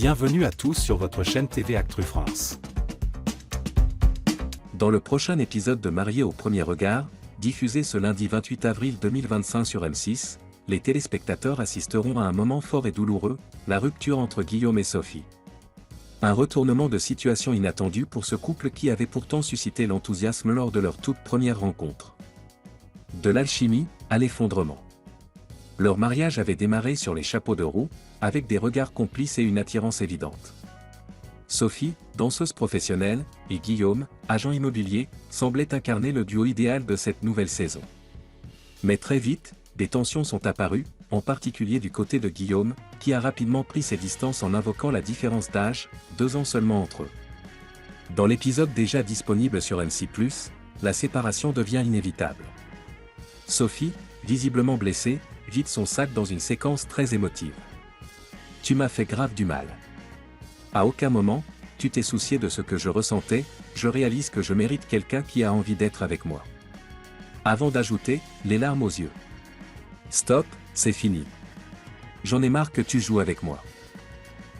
Bienvenue à tous sur votre chaîne TV Actu France. Dans le prochain épisode de Mariés au premier regard, diffusé ce lundi 28 avril 2025 sur M6, les téléspectateurs assisteront à un moment fort et douloureux, la rupture entre Guillaume et Sophie. Un retournement de situation inattendu pour ce couple qui avait pourtant suscité l'enthousiasme lors de leur toute première rencontre. De l'alchimie à l'effondrement. Leur mariage avait démarré sur les chapeaux de roue, avec des regards complices et une attirance évidente. Sophie, danseuse professionnelle, et Guillaume, agent immobilier, semblaient incarner le duo idéal de cette nouvelle saison. Mais très vite, des tensions sont apparues, en particulier du côté de Guillaume, qui a rapidement pris ses distances en invoquant la différence d'âge, 2 ans seulement entre eux. Dans l'épisode déjà disponible sur M6+, la séparation devient inévitable. Sophie, visiblement blessée, vide son sac dans une séquence très émotive. « Tu m'as fait grave du mal. À aucun moment, tu t'es soucié de ce que je ressentais, je réalise que je mérite quelqu'un qui a envie d'être avec moi. » Avant d'ajouter, les larmes aux yeux. « Stop, c'est fini. J'en ai marre que tu joues avec moi. »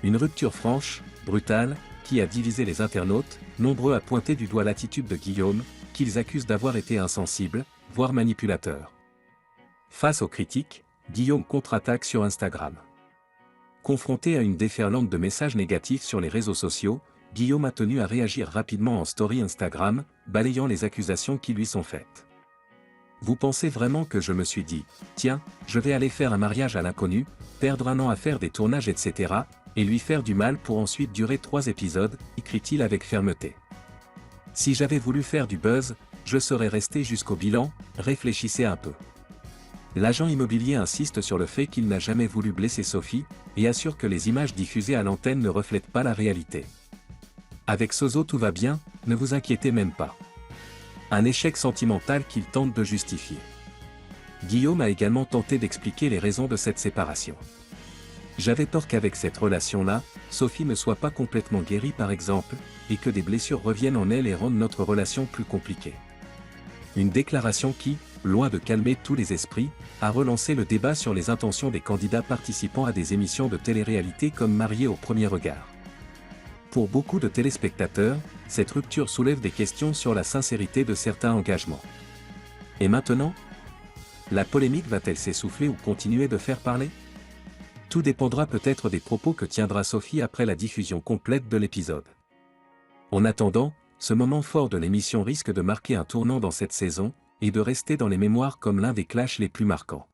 Une rupture franche, brutale, qui a divisé les internautes, nombreux à pointer du doigt l'attitude de Guillaume, qu'ils accusent d'avoir été insensible, voire manipulateur. Face aux critiques, Guillaume contre-attaque sur Instagram. Confronté à une déferlante de messages négatifs sur les réseaux sociaux, Guillaume a tenu à réagir rapidement en story Instagram, balayant les accusations qui lui sont faites. « Vous pensez vraiment que je me suis dit, tiens, je vais aller faire un mariage à l'inconnu, perdre 1 an à faire des tournages etc., et lui faire du mal pour ensuite durer 3 épisodes, écrit-il avec fermeté. Si j'avais voulu faire du buzz, je serais resté jusqu'au bilan, réfléchissez un peu. » L'agent immobilier insiste sur le fait qu'il n'a jamais voulu blesser Sophie, et assure que les images diffusées à l'antenne ne reflètent pas la réalité. Avec Soso tout va bien, ne vous inquiétez même pas. Un échec sentimental qu'il tente de justifier. Guillaume a également tenté d'expliquer les raisons de cette séparation. J'avais peur qu'avec cette relation-là, Sophie ne soit pas complètement guérie par exemple, et que des blessures reviennent en elle et rendent notre relation plus compliquée. Une déclaration qui, loin de calmer tous les esprits, a relancé le débat sur les intentions des candidats participant à des émissions de télé-réalité comme Mariés au premier regard. Pour beaucoup de téléspectateurs, cette rupture soulève des questions sur la sincérité de certains engagements. Et maintenant ? La polémique va-t-elle s'essouffler ou continuer de faire parler ? Tout dépendra peut-être des propos que tiendra Sophie après la diffusion complète de l'épisode. En attendant, ce moment fort de l'émission risque de marquer un tournant dans cette saison, et de rester dans les mémoires comme l'un des clashs les plus marquants.